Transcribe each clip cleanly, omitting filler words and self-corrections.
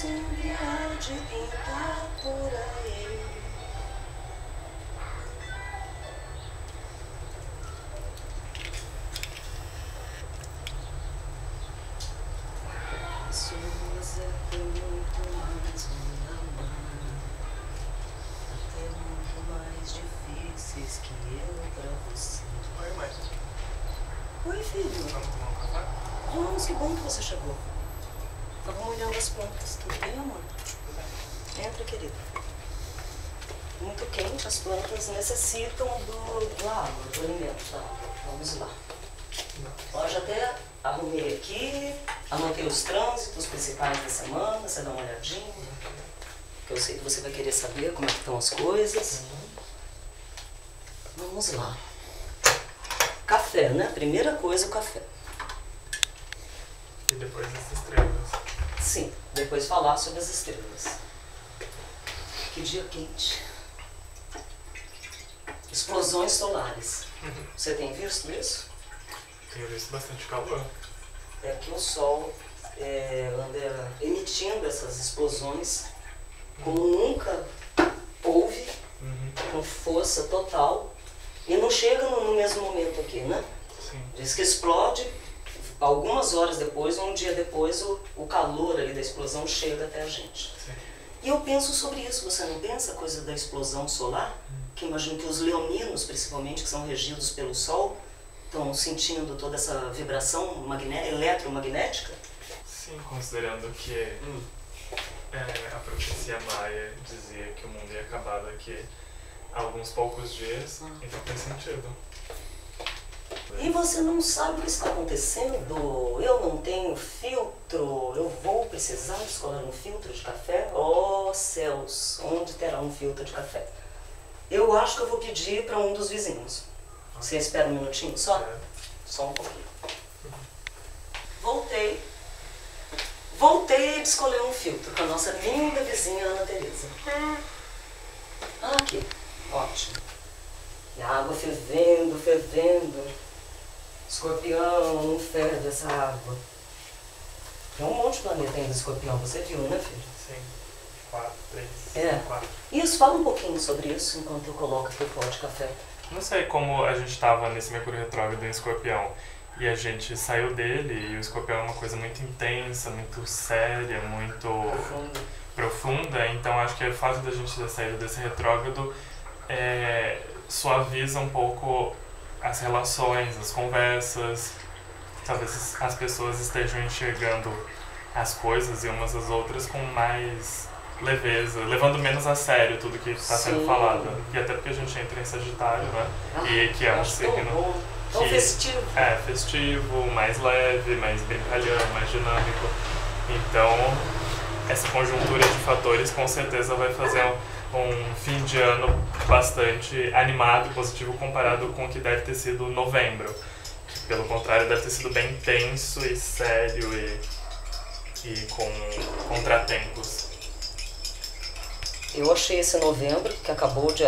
sempre há de pintar por aí. Pessoas é muito mais me amar, até muito mais difíceis que eu pra você. Oi, mãe. Oi, filho. Vamos tomar um café? Vamos, que bom que você chegou. Tava molhando as plantas. Tudo bem, amor? Tudo bem. Entra, querido. Muito quente, as plantas necessitam do água, do alimento, tá? Vamos lá. Ó, já até arrumei aqui, anotei os trânsitos principais da semana, você dá uma olhadinha. Que eu sei que você vai querer saber como é que estão as coisas. Vamos lá. Café, né? Primeira coisa, o café. E depois as estrelas. Sim, depois falar sobre as estrelas. Que dia quente. Explosões solares. Você tem visto isso? Tenho visto bastante calor. É que o Sol anda emitindo essas explosões como nunca houve, com força total, e não chega no mesmo momento aqui, né? Sim. Diz que explode, algumas horas depois, ou um dia depois, o calor ali da explosão chega até a gente. Sim. E eu penso sobre isso, você não pensa a coisa da explosão solar? Que imagino que os leoninos, principalmente, que são regidos pelo Sol, estão sentindo toda essa vibração eletromagnética? Sim, considerando que a profecia maia dizia que o mundo ia acabar daqui a alguns poucos dias, então faz sentido. E você não sabe o que está acontecendo? Eu não tenho filtro, eu vou precisar descolar um filtro de café? Oh céus, onde terá um filtro de café? Eu acho que eu vou pedir para um dos vizinhos. Você espera um minutinho só? Só um pouquinho. Voltei e descolei um filtro com a nossa linda vizinha Ana Teresa. Aqui, ótimo. E a água fervendo, fervendo. Escorpião, não ferve essa água. Tem um monte de planeta ainda, escorpião, você viu, né, filho? Sim. 4, 3, É. 4. Isso, fala um pouquinho sobre isso enquanto eu coloco aqui o pó de café. Não sei como a gente estava nesse Mercúrio retrógrado em Escorpião e a gente saiu dele, e o Escorpião é uma coisa muito intensa, muito séria, muito profunda, então acho que o fato da gente ter saído desse retrógrado suaviza um pouco as relações, as conversas. Talvez as pessoas estejam enxergando as coisas e umas às outras com mais leveza, levando menos a sério tudo que está sendo falado. E até porque a gente entra em Sagitário, né? E que é um signo tão festivo. É festivo, mais leve, mais brincalhão, mais dinâmico. Então, essa conjuntura de fatores com certeza vai fazer um fim de ano bastante animado e positivo comparado com o que deve ter sido novembro. Que, pelo contrário, deve ter sido bem tenso e sério e com contratempos. Eu achei esse novembro, que acabou de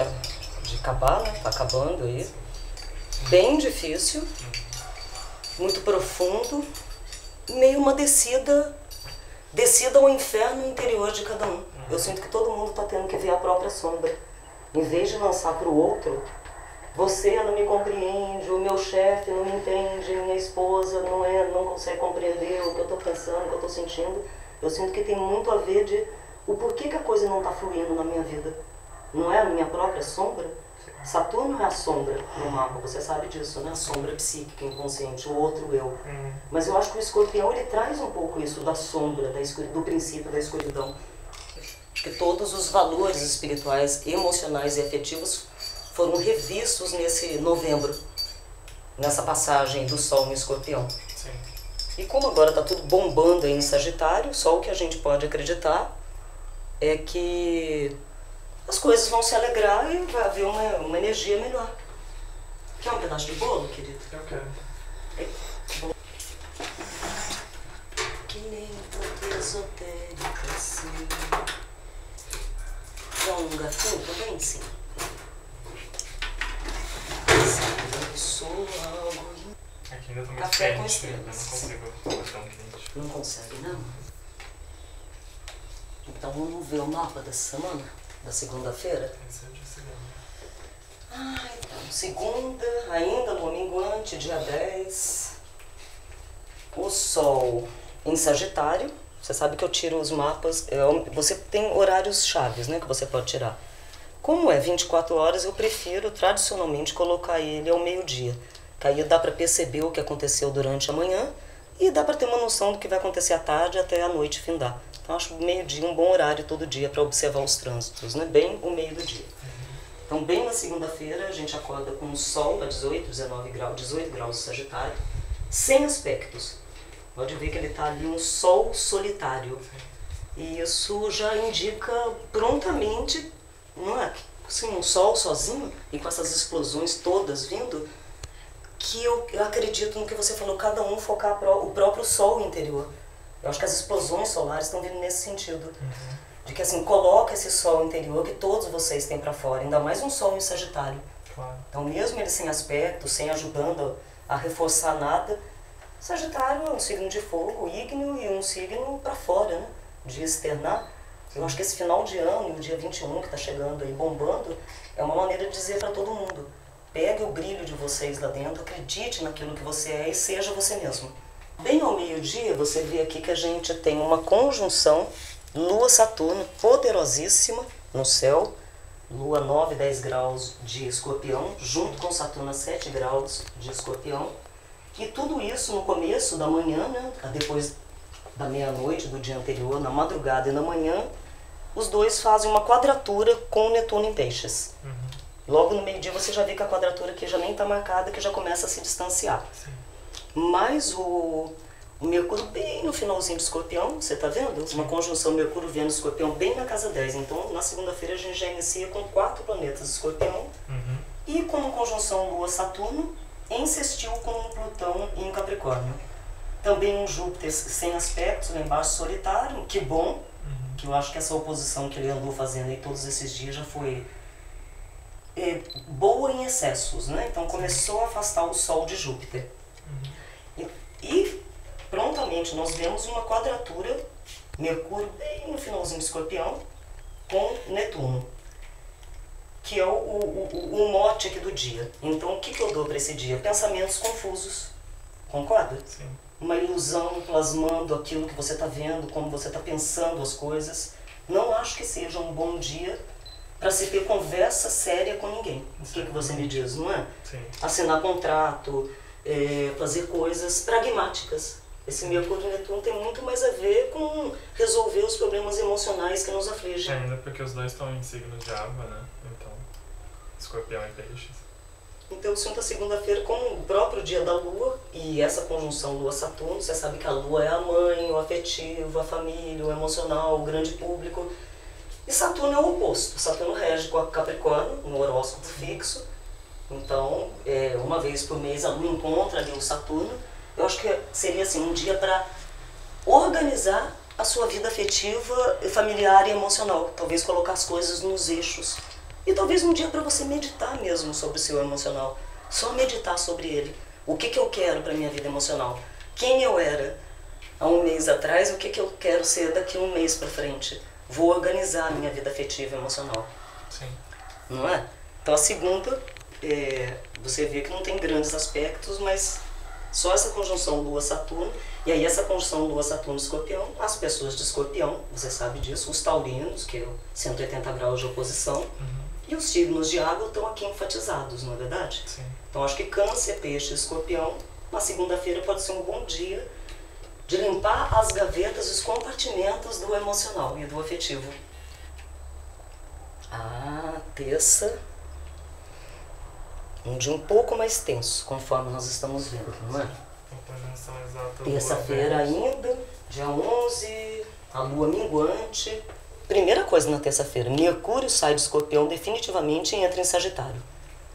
acabar, né? Tá acabando aí. Bem difícil, muito profundo, meio uma descida ao inferno interior de cada um. Eu sinto que todo mundo está tendo que ver a própria sombra. Em vez de lançar para o outro, você não me compreende, o meu chefe não me entende, minha esposa não consegue compreender o que eu estou pensando, o que eu estou sentindo. Eu sinto que tem muito a ver de o porquê que a coisa não está fluindo na minha vida. Não é a minha própria sombra? Saturno é a sombra no mapa, você sabe disso, né? A sombra psíquica, inconsciente, o outro eu. Mas eu acho que o escorpião, ele traz um pouco isso da sombra, do princípio da escuridão. Acho que todos os valores espirituais, emocionais e afetivos foram revistos nesse novembro, nessa passagem do Sol no escorpião. Sim. E como agora está tudo bombando aí em Sagitário, só o que a gente pode acreditar é que as coisas vão se alegrar e vai haver uma energia melhor. Quer um pedaço de bolo, querido? Eu quero. Que nem toda esotérica assim. Quer um garfinho também? Sim. Eu sou algo... Aqui ainda tá muito Café com quente, eu não estrelas. consigo fazer tão quente. Não consegue, não? Então vamos ver o mapa dessa semana, da segunda-feira. Então, segunda, ainda lua minguante, dia 10. O Sol em Sagitário. Você sabe que eu tiro os mapas, você tem horários chaves, né, que você pode tirar. Como é 24 horas, eu prefiro tradicionalmente colocar ele ao meio-dia. Que aí dá para perceber o que aconteceu durante a manhã e dá para ter uma noção do que vai acontecer à tarde até a noite findar. Então acho meio-dia um bom horário todo dia para observar os trânsitos, né? Bem o meio do dia. Então bem na segunda-feira a gente acorda com o Sol a 18 graus de Sagitário, sem aspectos. Pode ver que ele está ali um Sol solitário. E isso já indica prontamente, não é? Assim, um Sol sozinho e com essas explosões todas vindo, que eu acredito no que você falou, cada um focar o próprio Sol interior. Eu acho que as explosões solares estão vindo nesse sentido. De que assim, coloca esse Sol interior que todos vocês têm para fora, ainda mais um Sol em Sagitário. Claro. Então mesmo ele sem aspecto, sem ajudando a reforçar nada, Sagitário é um signo de fogo, ígneo e um signo para fora, né? De externar. Eu acho que esse final de ano, e o dia 21 que está chegando aí bombando, é uma maneira de dizer para todo mundo: pegue o brilho de vocês lá dentro, acredite naquilo que você é e seja você mesmo. Bem ao meio-dia, você vê aqui que a gente tem uma conjunção Lua-Saturno poderosíssima no céu. Lua 9, 10 graus de Escorpião, junto com Saturno a 7 graus de Escorpião. E tudo isso no começo da manhã, né, depois da meia-noite do dia anterior, na madrugada e na manhã, os dois fazem uma quadratura com o Netuno em Peixes. Logo no meio-dia você já vê que a quadratura aqui já nem está marcada, que já começa a se distanciar. Sim. Mas o Mercúrio bem no finalzinho de Escorpião, você está vendo? Sim. Uma conjunção Mercúrio-Vênus-Escorpião bem na casa 10. Então, na segunda-feira a gente já inicia com 4 planetas de Escorpião e com uma conjunção Lua-Saturno em sextil com um Plutão em Capricórnio. Também um Júpiter sem aspectos, lá embaixo solitário, que bom, que eu acho que essa oposição que ele andou fazendo aí todos esses dias já foi boa em excessos, né? Então começou a afastar o Sol de Júpiter. E prontamente nós vemos uma quadratura, Mercúrio bem no finalzinho de Escorpião, com Netuno, que é o mote aqui do dia. Então o que eu dou para esse dia? Pensamentos confusos, concorda? Sim. Uma ilusão plasmando aquilo que você está vendo, como você está pensando as coisas. Não acho que seja um bom dia para se ter conversa séria com ninguém. O que você me diz, não é? Sim. Assinar contrato, fazer coisas pragmáticas. Esse Mercúrio e Netuno tem muito mais a ver com resolver os problemas emocionais que nos afligem. Ainda porque os dois estão em signos de água, né? Então, Escorpião e Peixes. Então, se a segunda-feira, com o próprio dia da Lua, e essa conjunção Lua-Saturno, você sabe que a Lua é a mãe, o afetivo, a família, o emocional, o grande público. E Saturno é o oposto. Saturno rege com a Capricórnio, no horóscopo fixo. Então, uma vez por mês a Lua encontra ali o Saturno. Eu acho que seria assim, um dia para organizar a sua vida afetiva, familiar e emocional. Talvez colocar as coisas nos eixos. E talvez um dia para você meditar mesmo sobre o seu emocional. Só meditar sobre ele. O que eu quero para minha vida emocional? Quem eu era há um mês atrás, o que eu quero ser daqui a um mês para frente? Vou organizar a minha vida afetiva e emocional. Sim. Não é? Então a segunda, você vê que não tem grandes aspectos, mas só essa conjunção Lua-Saturno. E aí essa conjunção Lua-Saturno-Escorpião, as pessoas de Escorpião, você sabe disso, os taurinos, que é 180 graus de oposição, e os signos de água estão aqui enfatizados, não é verdade? Sim. Então acho que Câncer, Peixe e Escorpião, na segunda-feira pode ser um bom dia de limpar as gavetas e os compartimentos do emocional e do afetivo. Terça, um dia um pouco mais tenso, conforme nós estamos vendo, não é? Terça-feira ainda, dia 11, a Lua minguante. Primeira coisa na terça-feira, Mercúrio sai de Escorpião definitivamente e entra em Sagitário.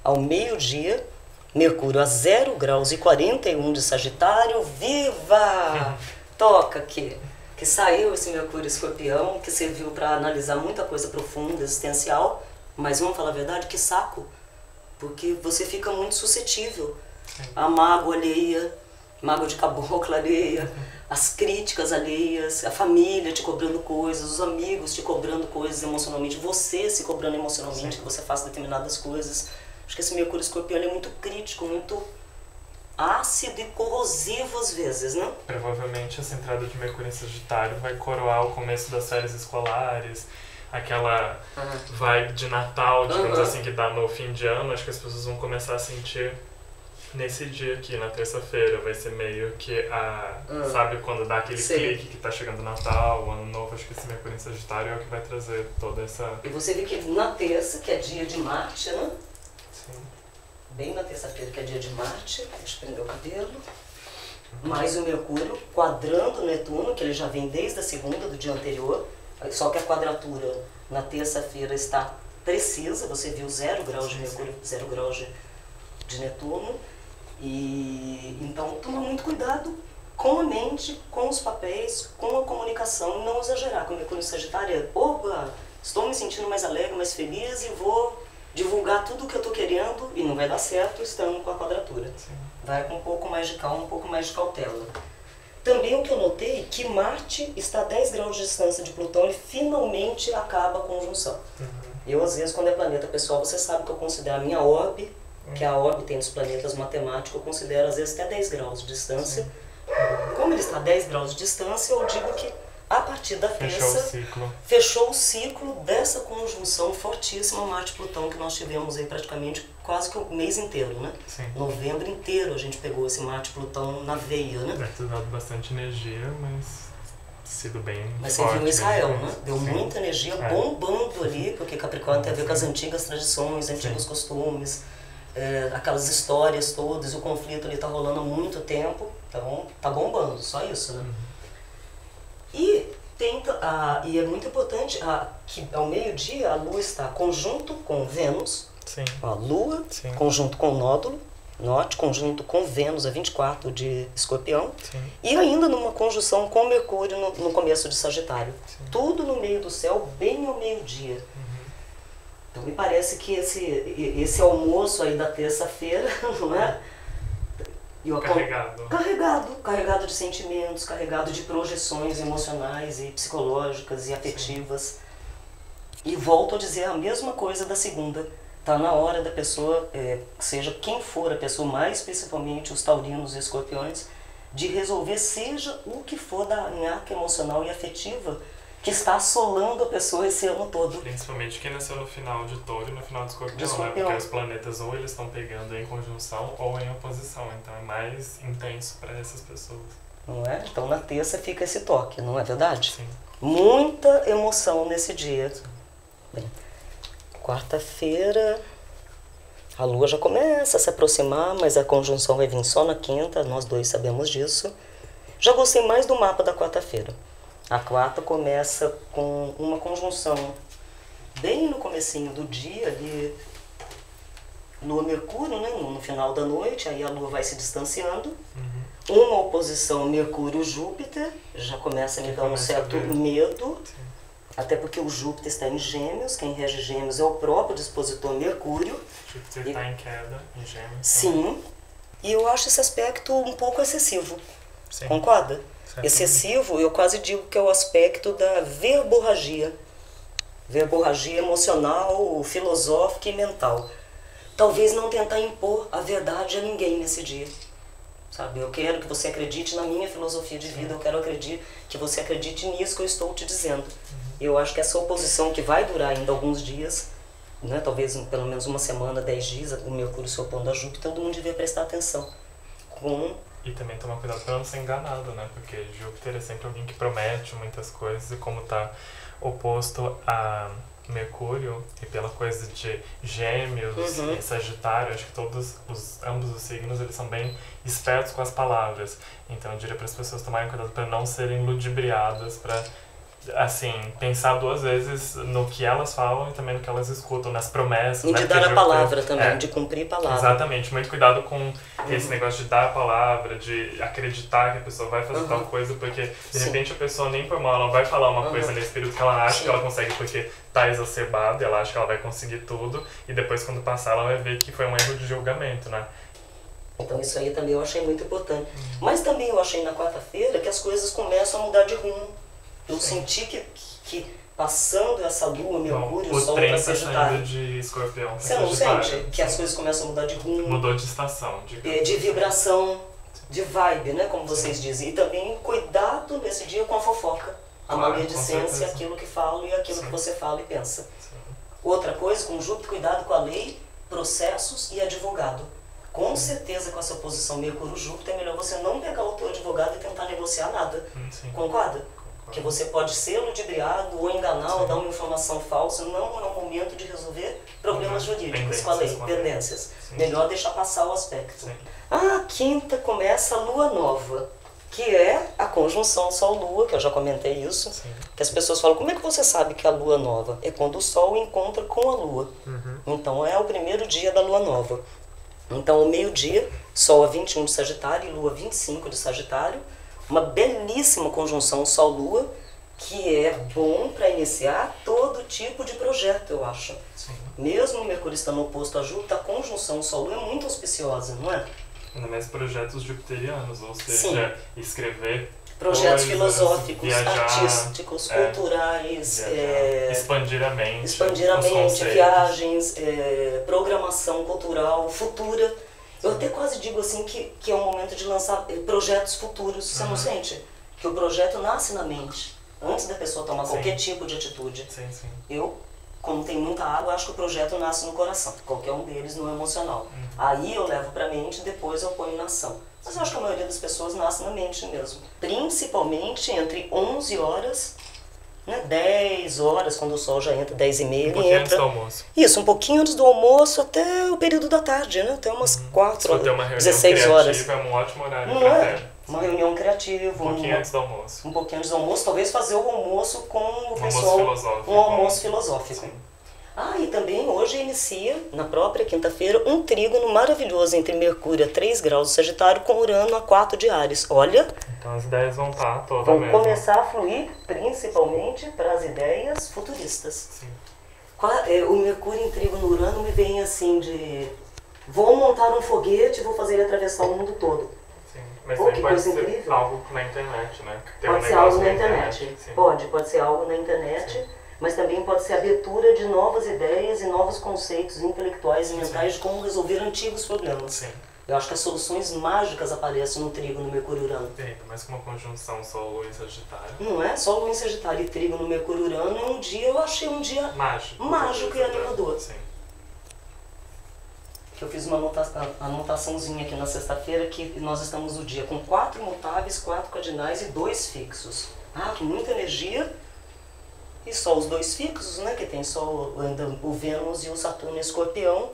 Ao meio-dia, Mercúrio a 0 graus e 41 de Sagitário. Viva! Toca aqui! Que saiu esse Mercúrio Escorpião, que serviu para analisar muita coisa profunda, existencial. Mas vamos falar a verdade, que saco! Porque você fica muito suscetível à mágoa alheia, mágoa de caboclo alheia, as críticas alheias, a família te cobrando coisas, os amigos te cobrando coisas emocionalmente, você se cobrando emocionalmente, Sim. que você faça determinadas coisas. Acho que esse Mercúrio Escorpião é muito crítico, muito ácido e corrosivo às vezes, né? Provavelmente essa entrada de Mercúrio em Sagitário vai coroar o começo das férias escolares, aquela vibe de Natal, digamos assim, que dá no fim de ano. Acho que as pessoas vão começar a sentir nesse dia aqui, na terça-feira. Vai ser meio que sabe, quando dá aquele clique que tá chegando o Natal, o Ano Novo. Acho que esse Mercúrio em Sagitário é o que vai trazer toda essa... E você vê que na terça, que é dia de Marte, né? Sim. Bem na terça-feira, que é dia de Marte, deixa eu prender o cabelo. Mais o Mercúrio quadrando Netuno, que ele já vem desde a segunda do dia anterior. Só que a quadratura na terça-feira está precisa, você viu 0 graus de Mercúrio, 0 graus de Netuno. E então toma muito cuidado com a mente, com os papéis, com a comunicação, e não exagerar. Com o Mercúrio em Sagitário, opa, estou me sentindo mais alegre, mais feliz e vou divulgar tudo o que eu estou querendo, e não vai dar certo estando com a quadratura. Sim. Vai com um pouco mais de calma, um pouco mais de cautela. Também o que eu notei é que Marte está a 10 graus de distância de Plutão e finalmente acaba a conjunção. Eu, às vezes, quando é planeta pessoal, você sabe que eu considero a minha orbe, que é a órbita entre os planetas matemáticos, eu considero, às vezes, até 10 graus de distância. Como ele está a 10 graus de distância, eu digo que a partir da terça, fechou o ciclo dessa conjunção fortíssima Marte-Plutão que nós tivemos aí praticamente quase que o mês inteiro, né? Sim. Novembro inteiro a gente pegou esse Marte-Plutão na veia, né? Deve ter dado bastante energia, mas sido bem Mas forte, você viu Israel, bem, né? Deu sim. Muita energia bombando ali, porque Capricórnio tem a ver com as antigas tradições, antigos costumes, aquelas histórias todas, o conflito ali tá rolando há muito tempo, então tá bombando, só isso, né? E é muito importante que ao meio-dia a Lua está conjunto com Vênus, Sim. a Lua Sim. conjunto com o nódulo norte, conjunto com Vênus a 24 de Escorpião, Sim. e ainda numa conjunção com Mercúrio no começo de Sagitário. Sim. Tudo no meio do céu, bem ao meio-dia. Então me parece que esse almoço aí da terça-feira, não é? Carregado de sentimentos, carregado de projeções emocionais e psicológicas e afetivas. Sim. E volto a dizer a mesma coisa da segunda. Está na hora da pessoa, seja quem for a pessoa, mais principalmente os taurinos e escorpiões, de resolver seja o que for da nhaca emocional e afetiva que está assolando a pessoa esse ano todo. Principalmente quem nasceu no final de Touro e no final de Escorpião, né? Escorpião. Porque os planetas ou eles estão pegando em conjunção ou em oposição, então é mais intenso para essas pessoas. Não é? Então na terça fica esse toque, não é verdade? Sim. Muita emoção nesse dia. Bem, quarta-feira a Lua já começa a se aproximar, mas a conjunção vai vir só na quinta, nós dois sabemos disso. Já gostei mais do mapa da quarta-feira. A quarta começa com uma conjunção bem no comecinho do dia, ali, Lua-Mercúrio, né? No final da noite, aí a Lua vai se distanciando. Uma oposição Mercúrio-Júpiter, já começa a me dar um certo medo, até porque o Júpiter está em Gêmeos, quem rege Gêmeos é o próprio dispositor Mercúrio. Júpiter está em queda, em Gêmeos. Sim, e eu acho esse aspecto um pouco excessivo, Sim. concorda? Certamente. Excessivo, eu quase digo que é o aspecto da verborragia. Verborragia emocional, filosófica e mental. Talvez não tentar impor a verdade a ninguém nesse dia. Sabe? Eu quero que você acredite na minha filosofia de vida, eu quero que você acredite nisso que eu estou te dizendo. Eu acho que essa oposição que vai durar ainda alguns dias, né? Talvez pelo menos uma semana, 10 dias, o Mercúrio se opondo a Júpiter, todo mundo devia prestar atenção. E também tomar cuidado para não ser enganado, né? Porque Júpiter é sempre alguém que promete muitas coisas, e como está oposto a Mercúrio, e pela coisa de Gêmeos e Sagitário, acho que ambos os signos, eles são bem espertos com as palavras. Então eu diria para as pessoas tomarem cuidado para não serem ludibriadas, para assim, pensar duas vezes no que elas falam e também no que elas escutam, nas promessas. E de dar a palavra também, de cumprir a palavra. Exatamente, muito cuidado com esse negócio de dar a palavra, de acreditar que a pessoa vai fazer tal coisa, porque de repente a pessoa nem por mal, ela vai falar uma coisa nesse período que ela acha que ela consegue porque tá exacerbada, ela acha que ela vai conseguir tudo, e depois quando passar ela vai ver que foi um erro de julgamento, né? Então isso aí também eu achei muito importante. Mas também eu achei na quarta-feira que as coisas começam a mudar de rumo. Eu senti que passando essa lua, Mercúrio, o Sol para Sagitário. De Escorpião. Você não sente que as coisas começam a mudar de rumo? Mudou de estação. De vibração, de vibe, né? Como vocês dizem. E também cuidado nesse dia com a fofoca. A maledicência, aquilo que falo e aquilo que você fala e pensa. Sim. Outra coisa, com Júpiter, cuidado com a lei, processos e advogado. Com certeza, com essa posição Mercúrio-Júpiter, é melhor você não pegar o teu advogado e tentar negociar nada. Concorda? Que você pode ser ludibriado ou enganar ou dar uma informação falsa. Não é o momento de resolver problemas jurídicos com a lei, pendências. Melhor deixar passar o aspecto. Sim. A quinta começa a lua nova, que é a conjunção Sol-Lua, que eu já comentei isso. Sim. Que as pessoas falam, como é que você sabe que é a lua nova? É quando o Sol encontra com a lua. Então é o primeiro dia da lua nova. Então, ao meio-dia, Sol a 21 de Sagitário e Lua 25 de Sagitário. Uma belíssima conjunção Sol-Lua, que é bom para iniciar todo tipo de projeto, eu acho. Sim. Mesmo o Mercúrio estando oposto a Júpiter, a conjunção Sol-Lua é muito auspiciosa, não é? Ainda mais projetos jupiterianos, ou seja, escrever projetos coisas, filosóficos, viajar, artísticos, culturais, expandir a mente, viagens, programação cultural futura. Eu até quase digo assim que é um momento de lançar projetos futuros. Você não sente? Que o projeto nasce na mente, antes da pessoa tomar qualquer tipo de atitude. Sim. Eu, como tem muita água, acho que o projeto nasce no coração, qualquer um deles no emocional. Aí eu levo para a mente e depois eu ponho na ação. Mas eu acho que a maioria das pessoas nasce na mente mesmo. Principalmente entre 11 horas, né, 10 horas, quando o sol já entra, 10 e meia, ele entra. Antes do almoço. Isso, um pouquinho antes do almoço até o período da tarde, né? Até umas 4 horas, 16 horas. É um ótimo horário não pra é? ter. Uma reunião criativa. Um pouquinho antes do almoço. Um pouquinho antes do almoço, talvez fazer o almoço com o pessoal. Um almoço filosófico. Sim. E também hoje inicia, na própria quinta-feira, um trígono maravilhoso entre Mercúrio a 3 graus de Sagitário com Urano a 4 de Áries. Olha! Então as ideias vão estar todas vão começar a fluir, principalmente para as ideias futuristas. Sim. O Mercúrio em trígono Urano me vem assim de... Vou montar um foguete e vou fazer ele atravessar o mundo todo. Sim. Mas também pode ser incrível. Algo na internet, né? Pode ser algo na internet. Pode ser algo na internet. Sim. Mas também pode ser a abertura de novas ideias e novos conceitos intelectuais e mentais de como resolver antigos problemas. Sim. Eu acho que as soluções mágicas aparecem no trígono Mercúrio-Urano. Mas com uma conjunção Sol-Lua em Sagitário. Não é? Sol-Lua em Sagitário e trígono Mercúrio-Urano é um dia, eu achei um dia mágico e animador. Sim. Eu fiz uma anotaçãozinha aqui na sexta-feira que nós estamos no dia com 4 mutáveis, 4 cardinais e 2 fixos. Com muita energia. E só os 2 fixos, né, que tem só o Vênus e o Saturno em Escorpião.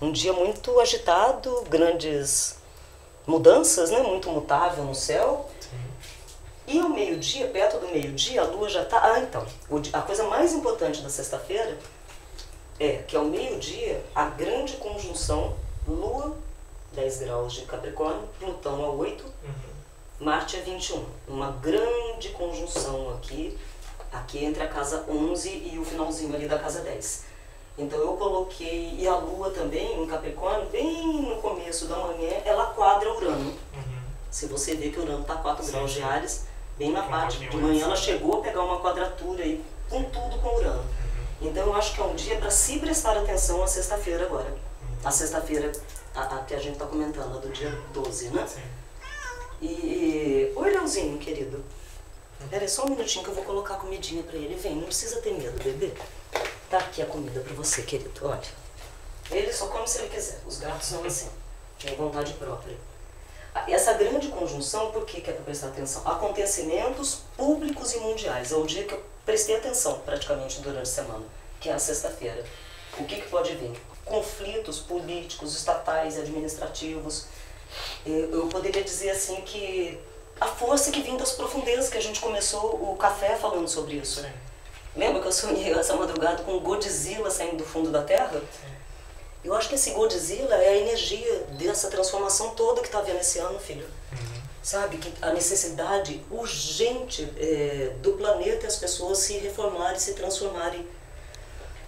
Um dia muito agitado, grandes mudanças, né, muito mutável no céu. Sim. E ao meio-dia, perto do meio-dia, a Lua já está... então, a coisa mais importante da sexta-feira é que ao meio-dia, a grande conjunção Lua, 10 graus de Capricórnio, Plutão a 8, Marte a 21. Uma grande conjunção aqui entre a casa 11 e o finalzinho ali da casa 10. Então eu coloquei, e a Lua também, em Capricórnio, bem no começo da manhã, ela quadra Urano. Se você vê que Urano está a 4 graus de Áries, bem na parte de manhã ela chegou a pegar uma quadratura aí, com tudo com Urano. Então eu acho que é um dia para se prestar atenção à sexta-feira agora. A sexta-feira, a que a gente está comentando, a do dia 12, né? Sim. Oi, Leozinho, querido. Pera aí, só um minutinho que eu vou colocar a comidinha pra ele. Vem, não precisa ter medo, bebê. Tá aqui a comida pra você, querido. Olha. Ele só come se ele quiser. Os gatos são assim. Tem vontade própria. Essa grande conjunção, por que é pra prestar atenção? Acontecimentos públicos e mundiais. É o dia que eu prestei atenção, praticamente, durante a semana. Que é a sexta-feira. O que pode vir? Conflitos políticos, estatais, administrativos. Eu poderia dizer assim que... a força que vem das profundezas, que a gente começou o café falando sobre isso. Sim. Lembra que eu sonhei essa madrugada com Godzilla saindo do fundo da Terra? Sim. Eu acho que esse Godzilla é a energia dessa transformação toda que está havendo esse ano, filho. Sabe, que a necessidade urgente do planeta e as pessoas se reformarem, se transformarem.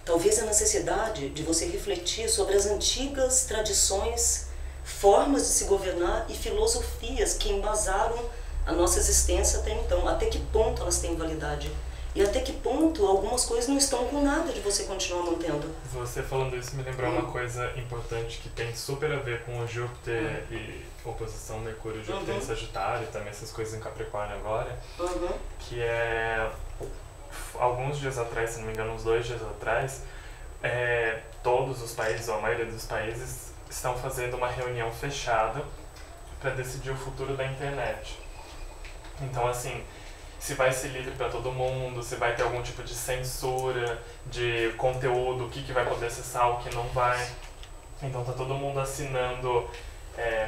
Talvez a necessidade de você refletir sobre as antigas tradições formas de se governar e filosofias que embasaram a nossa existência até então. Até que ponto elas têm validade? E até que ponto algumas coisas não estão com nada de você continuar mantendo. Você falando isso me lembrou uma coisa importante que tem super a ver com o Júpiter e oposição Mercúrio, Júpiter em Sagitário, e também essas coisas em Capricórnio agora, que é, alguns dias atrás, se não me engano, uns 2 dias atrás, todos os países, ou a maioria dos países, estão fazendo uma reunião fechada para decidir o futuro da internet. Então, assim, se vai ser livre para todo mundo, se vai ter algum tipo de censura de conteúdo, o que vai poder acessar, o que não vai. Então tá todo mundo assinando,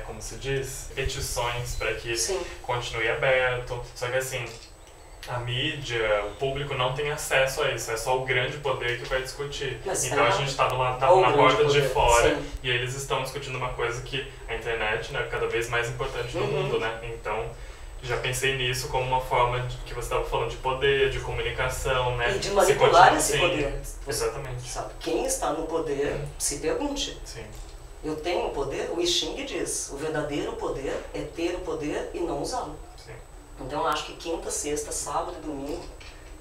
como se diz, petições para que continue aberto. Só que assim, a mídia, o público não tem acesso a isso, é só o grande poder que vai discutir. Então a gente está na porta de fora e eles estão discutindo uma coisa que a internet, né, é cada vez mais importante no mundo, né? Então já pensei nisso como uma forma que você estava falando de poder, de comunicação, né? E de manipular esse poder. Exatamente. Sabe, quem está no poder, se pergunte. Sim. Eu tenho o poder? O I Ching diz, o verdadeiro poder é ter o poder e não usá-lo. Então eu acho que quinta, sexta, sábado e domingo,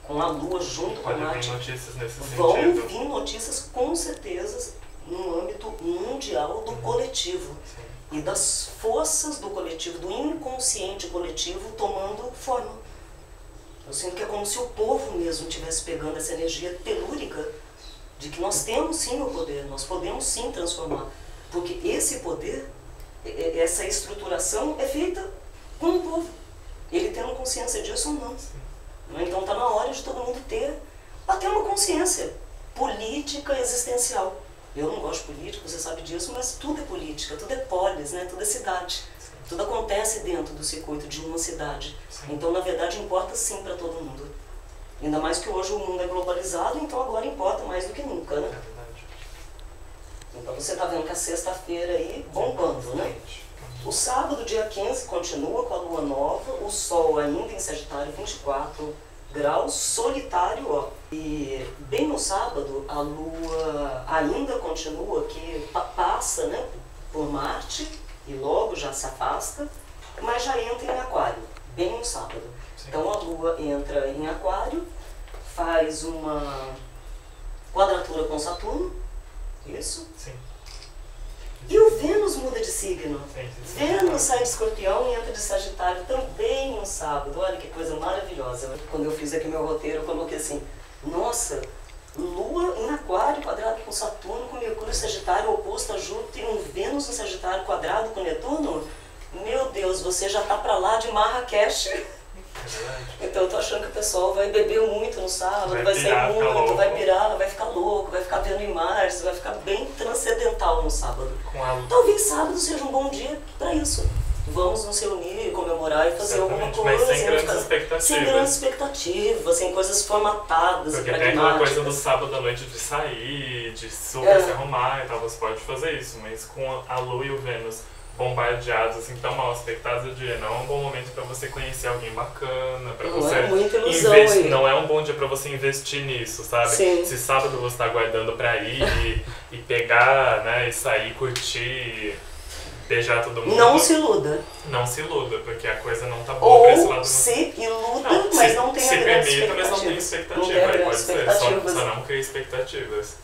com a Lua junto com a Marte, notícias nesse vão sentido. vir notícias com certeza no âmbito mundial do coletivo. E das forças do coletivo, do inconsciente coletivo tomando forma. Eu sinto que é como se o povo mesmo estivesse pegando essa energia telúrica de que nós temos sim o poder, nós podemos sim transformar. Porque esse poder, essa estruturação é feita com o povo. Ele tendo consciência disso ou não. Então está na hora de todo mundo ter até uma consciência política existencial. Eu não gosto de política, você sabe disso, mas tudo é política, tudo é polis, né? Tudo é cidade. Tudo acontece dentro do circuito de uma cidade. Então, na verdade, importa sim para todo mundo. Ainda mais que hoje o mundo é globalizado, então agora importa mais do que nunca, né? Então você está vendo que a sexta-feira aí bombando, né? O sábado, dia 15, continua com a lua nova, o sol ainda em Sagitário, 24 graus, solitário, ó. E bem no sábado, a lua ainda continua, que passa, né, por Marte, e logo já se afasta, mas já entra em Aquário, bem no sábado. Então a lua entra em Aquário, faz uma quadratura com Saturno, isso? Sim. E o Vênus muda de signo. Vênus sai de Escorpião e entra de Sagitário também no sábado. Olha que coisa maravilhosa. Quando eu fiz aqui meu roteiro, eu coloquei assim, nossa, Lua em Aquário quadrado com Saturno, com Mercúrio em Sagitário, oposto a Júpiter, e um Vênus em Sagitário quadrado com Netuno. Meu Deus, você já tá pra lá de Marrakech. Então eu tô achando que o pessoal vai beber muito no sábado, vai sair muito, vai pirar, vai ficar louco, vai ficar vendo imagens, vai ficar bem transcendental no sábado. Talvez sábado seja um bom dia para isso. Vamos nos reunir, comemorar e fazer alguma coisa. Mas sem grandes expectativas. Sem grandes expectativas, sem coisas formatadas. Porque tem aquela coisa do sábado à noite de sair, de super se arrumar e tal, você pode fazer isso, mas com a Lua e o Vênus bombardeados, assim, tão mal aspectados, eu diria, não é um bom momento para você conhecer alguém bacana, para você é muita ilusão investir, aí. não é um bom dia para você investir nisso, sabe? Sim. Se sábado você está aguardando para ir e pegar, né, e sair, curtir, beijar todo mundo. Não se iluda. Não se iluda, porque a coisa não tá boa pra esse lado. Ou se iluda, mas não tem se grandes permita, mas não tem expectativa. Aí pode ser, só não cria expectativas.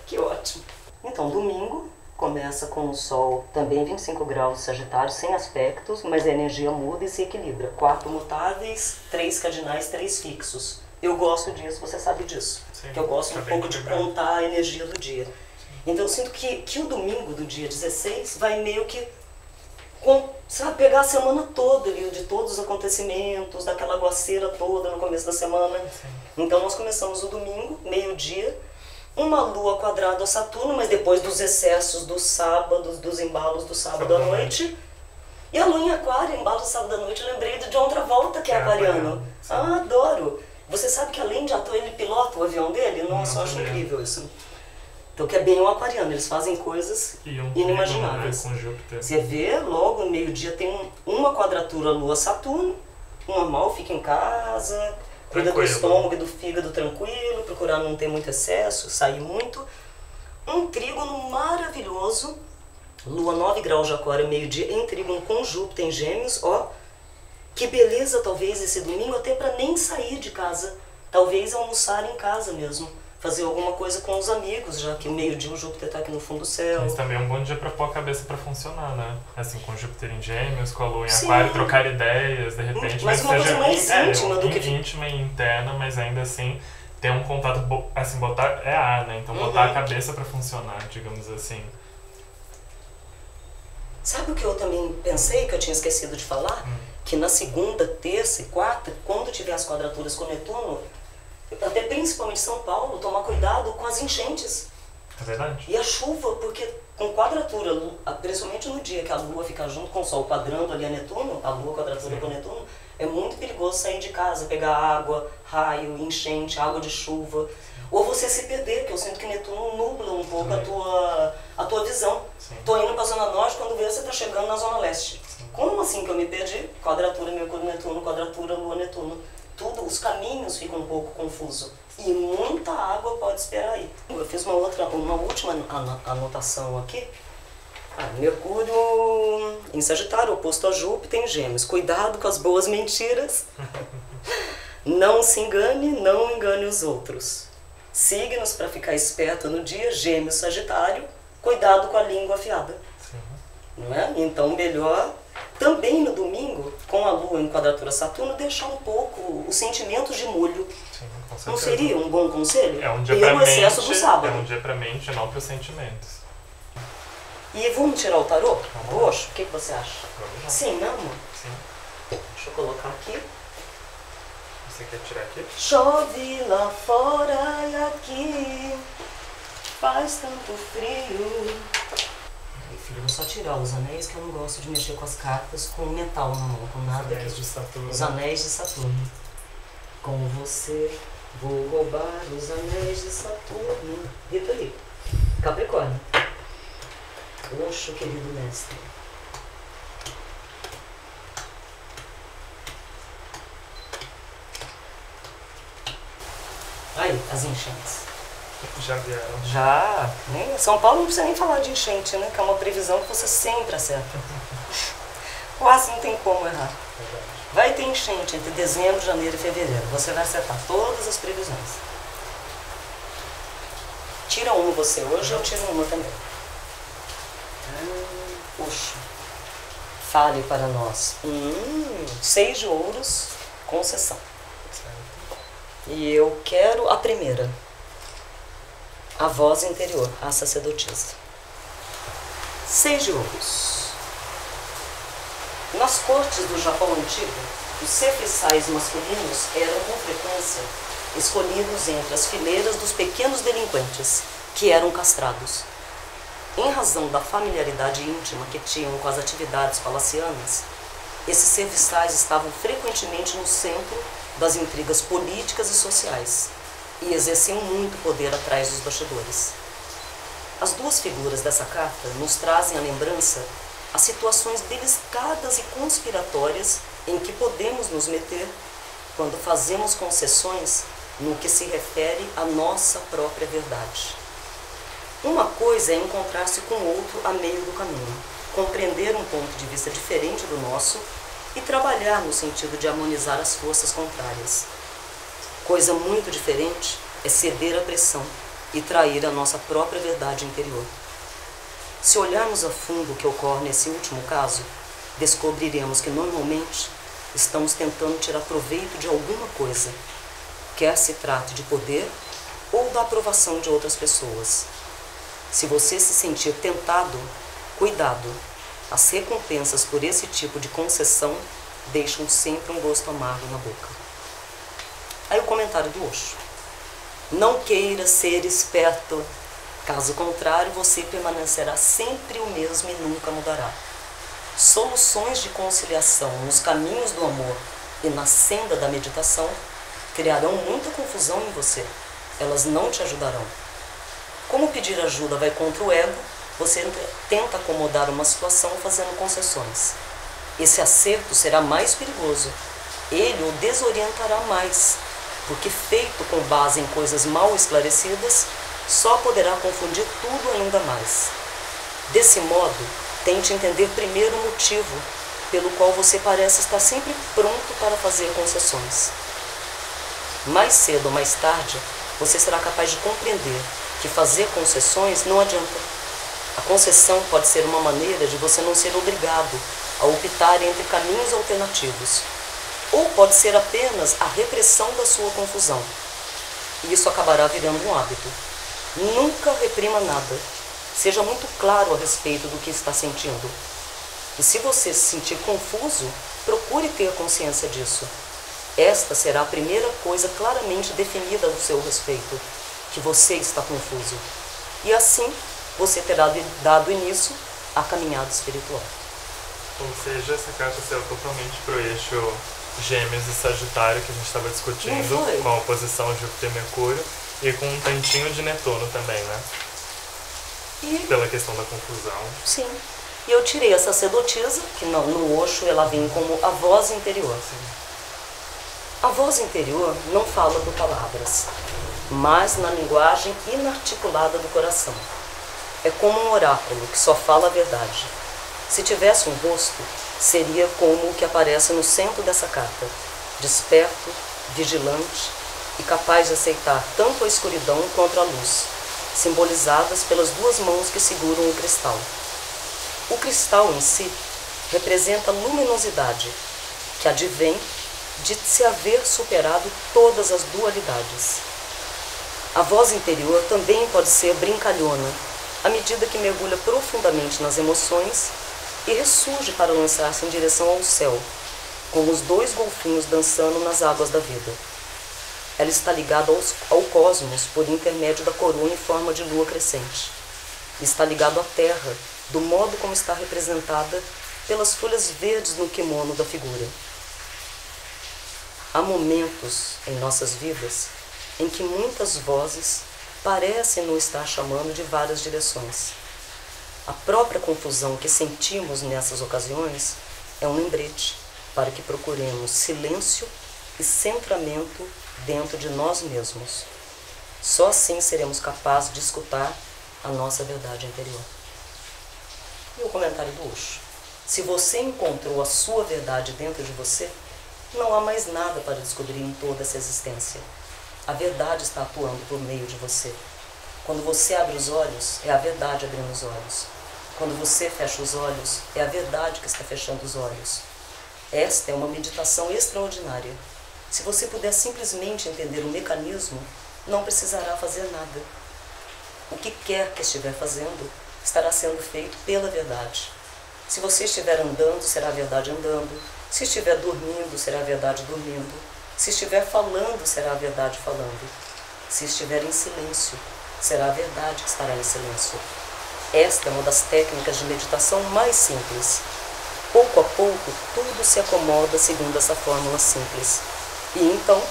Que ótimo. Então, domingo começa com o Sol também 25 graus Sagitário, sem aspectos, mas a energia muda e se equilibra. 4 mutáveis, 3 cardinais, 3 fixos. Eu gosto disso, você sabe disso. Sim, que eu gosto um pouco de equilibrado. contar a energia do dia. Então eu sinto que o domingo do dia 16 vai meio que, sabe, pegar a semana toda ali, de todos os acontecimentos, daquela aguaceira toda no começo da semana. Sim. Então nós começamos o domingo, meio-dia, uma lua quadrada a Saturno, mas depois dos excessos do sábado, dos embalos do sábado à noite. E a lua em Aquário, embalo do sábado à noite, eu lembrei de John Travolta, que é aquariano. Ah, adoro! Você sabe que além de ator, ele pilota o avião dele? Nossa, eu acho incrível isso. Então, que é bem um aquariano, eles fazem coisas inimagináveis. Com Júpiter. Você vê, logo no meio-dia tem uma quadratura Lua-Saturno, normal, fica em casa, cuida do estômago e do fígado tranquilo, procurar não ter muito excesso, sair muito. Um trígono maravilhoso Lua 9 graus de Aquário, meio-dia, em trígono com Júpiter em Gêmeos. Ó, que beleza talvez esse domingo, até para nem sair de casa. Talvez almoçar em casa mesmo. Fazer alguma coisa com os amigos, já que o meio-dia o Júpiter tá aqui no fundo do céu. Mas também é um bom dia pra pôr a cabeça pra funcionar, né? Assim, com Júpiter em Gêmeos, com a Lua em Aquário, trocar ideias, de repente. Mas uma coisa mais íntima do que... íntima e interna, mas ainda assim ter um contato, assim, botar... É ar, né? Então botar a cabeça pra funcionar, digamos assim. Sabe o que eu também pensei, que eu tinha esquecido de falar? Que na segunda, terça e quarta, quando tiver as quadraturas com Netuno, até principalmente São Paulo, tomar cuidado com as enchentes. É verdade. E a chuva, porque com quadratura, principalmente no dia que a Lua fica junto com o Sol quadrando ali a Netuno, a Lua quadratura com Netuno, é muito perigoso sair de casa, pegar água, raio, enchente, água de chuva. Ou você se perder, que eu sinto que Netuno nubla um pouco a tua visão. Tô indo pra Zona Norte, quando vê você tá chegando na Zona Leste. Como assim que eu me perdi? Quadratura Mercúrio-Netuno, quadratura Lua-Netuno. Tudo, os caminhos ficam um pouco confusos. E muita água pode esperar aí. Eu fiz uma última anotação aqui. Mercúrio em Sagitário, oposto a Júpiter em Gêmeos. Cuidado com as boas mentiras. Não se engane, não engane os outros. Signos para ficar esperto no dia, Gêmeos, Sagitário. Cuidado com a língua afiada. Não é? Então, melhor também no domingo, com a Lua em quadratura Saturno, deixar um pouco os sentimentos de molho. Sim, com certeza. Não seria um bom conselho? É um dia pelo pra excesso mente, do sábado. É um dia pra mente, não para os sentimentos. E vamos tirar o tarô? Roxo, o que você acha? Vamos lá. Sim, não, amor? Sim. Deixa eu colocar aqui. Você quer tirar aqui? Chove lá fora e aqui faz tanto frio. Ai, filho, eu vou só tirar os anéis, que eu não gosto de mexer com as cartas com metal na mão, com nada. Os anéis de Saturno. Os anéis de Saturno. Com você vou roubar os anéis de Saturno. Rita Lee. Capricórnio. Oxo, querido mestre. Aí, as enchentes. Já vieram. Já. Né? São Paulo não precisa nem falar de enchente, né? Que é uma previsão que você sempre acerta. Quase não tem como errar. Verdade. Vai ter enchente entre dezembro, janeiro e fevereiro. Você vai acertar todas as previsões. Tira uma você hoje, eu tiro uma também. Puxa. Fale para nós. 6 de ouros, concessão. E eu quero a primeira. A voz interior, a sacerdotisa. 6 de ouros. Nas cortes do Japão antigo, os serviçais masculinos eram com frequência escolhidos entre as fileiras dos pequenos delinquentes, que eram castrados. Em razão da familiaridade íntima que tinham com as atividades palacianas, esses serviçais estavam frequentemente no centro das intrigas políticas e sociais e exerciam muito poder atrás dos bastidores. As duas figuras dessa carta nos trazem à lembrança as situações delicadas e conspiratórias em que podemos nos meter quando fazemos concessões no que se refere à nossa própria verdade. Uma coisa é encontrar-se com outro a meio do caminho, compreender um ponto de vista diferente do nosso e trabalhar no sentido de harmonizar as forças contrárias. Coisa muito diferente é ceder à pressão e trair a nossa própria verdade interior. Se olharmos a fundo o que ocorre nesse último caso, descobriremos que normalmente estamos tentando tirar proveito de alguma coisa, quer se trate de poder ou da aprovação de outras pessoas. Se você se sentir tentado, cuidado. As recompensas por esse tipo de concessão deixam sempre um gosto amargo na boca. Aí o comentário do Osho. Não queira ser esperto. Caso contrário, você permanecerá sempre o mesmo e nunca mudará. Soluções de conciliação nos caminhos do amor e na senda da meditação criarão muita confusão em você. Elas não te ajudarão. Como pedir ajuda vai contra o ego, você tenta acomodar uma situação fazendo concessões. Esse acerto será mais perigoso. Ele o desorientará mais, porque feito com base em coisas mal esclarecidas, só poderá confundir tudo ainda mais. Desse modo, tente entender primeiro o motivo pelo qual você parece estar sempre pronto para fazer concessões. Mais cedo ou mais tarde, você será capaz de compreender que fazer concessões não adianta. A concessão pode ser uma maneira de você não ser obrigado a optar entre caminhos alternativos, ou pode ser apenas a repressão da sua confusão. E isso acabará virando um hábito. Nunca reprima nada. Seja muito claro a respeito do que está sentindo. E se você se sentir confuso, procure ter consciência disso. Esta será a primeira coisa claramente definida no seu respeito, que você está confuso. E assim, você terá dado início à caminhada espiritual. Ou seja, essa carta saiu totalmente pro eixo Gêmeos e Sagitário que a gente estava discutindo, com a oposição Júpiter-Mercúrio e com um tantinho de Netuno também, né? Pela questão da confusão. Sim. E eu tirei a sacerdotisa, que no Osho ela vem como a voz interior. Sim. A voz interior não fala por palavras, mas na linguagem inarticulada do coração. É como um oráculo que só fala a verdade. Se tivesse um rosto, seria como o que aparece no centro dessa carta, desperto, vigilante e capaz de aceitar tanto a escuridão quanto a luz, simbolizadas pelas duas mãos que seguram o cristal. O cristal em si representa a luminosidade, que advém de se haver superado todas as dualidades. A voz interior também pode ser brincalhona, à medida que mergulha profundamente nas emoções e ressurge para lançar-se em direção ao céu, como os dois golfinhos dançando nas águas da vida. Ela está ligada ao cosmos por intermédio da coroa em forma de lua crescente. Está ligado à terra, do modo como está representada pelas folhas verdes no kimono da figura. Há momentos em nossas vidas em que muitas vozes parecem nos estar chamando de várias direções. A própria confusão que sentimos nessas ocasiões é um lembrete para que procuremos silêncio e centramento dentro de nós mesmos. Só assim seremos capazes de escutar a nossa verdade interior. E o comentário do Osho: se você encontrou a sua verdade dentro de você, não há mais nada para descobrir em toda essa existência. A verdade está atuando por meio de você. Quando você abre os olhos, é a verdade abrindo os olhos. Quando você fecha os olhos, é a verdade que está fechando os olhos. Esta é uma meditação extraordinária. Se você puder simplesmente entender o mecanismo, não precisará fazer nada. O que quer que estiver fazendo, estará sendo feito pela verdade. Se você estiver andando, será a verdade andando. Se estiver dormindo, será a verdade dormindo. Se estiver falando, será a verdade falando. Se estiver em silêncio, será a verdade que estará em silêncio. Esta é uma das técnicas de meditação mais simples. Pouco a pouco, tudo se acomoda segundo essa fórmula simples. E então,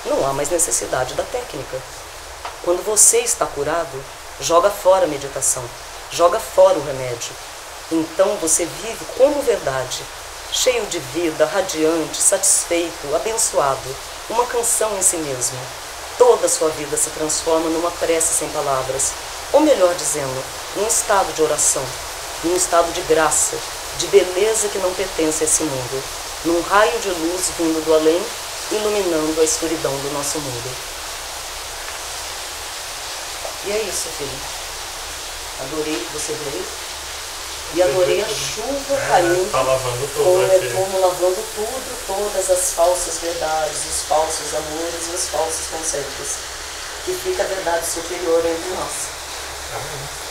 não há mais necessidade da técnica. Quando você está curado, joga fora a meditação, joga fora o remédio. Então você vive como verdade, cheio de vida, radiante, satisfeito, abençoado, uma canção em si mesmo. Toda a sua vida se transforma numa prece sem palavras, ou melhor dizendo, num estado de oração, num estado de graça, de beleza que não pertence a esse mundo, num raio de luz vindo do além, iluminando a escuridão do nosso mundo. E é isso, filho. Adorei que você veio. E adorei a chuva caindo, tá lavando tudo com o aqui. Netuno lavando tudo, todas as falsas verdades, os falsos amores e os falsos conceitos. Que fica a verdade superior entre nós. Amém.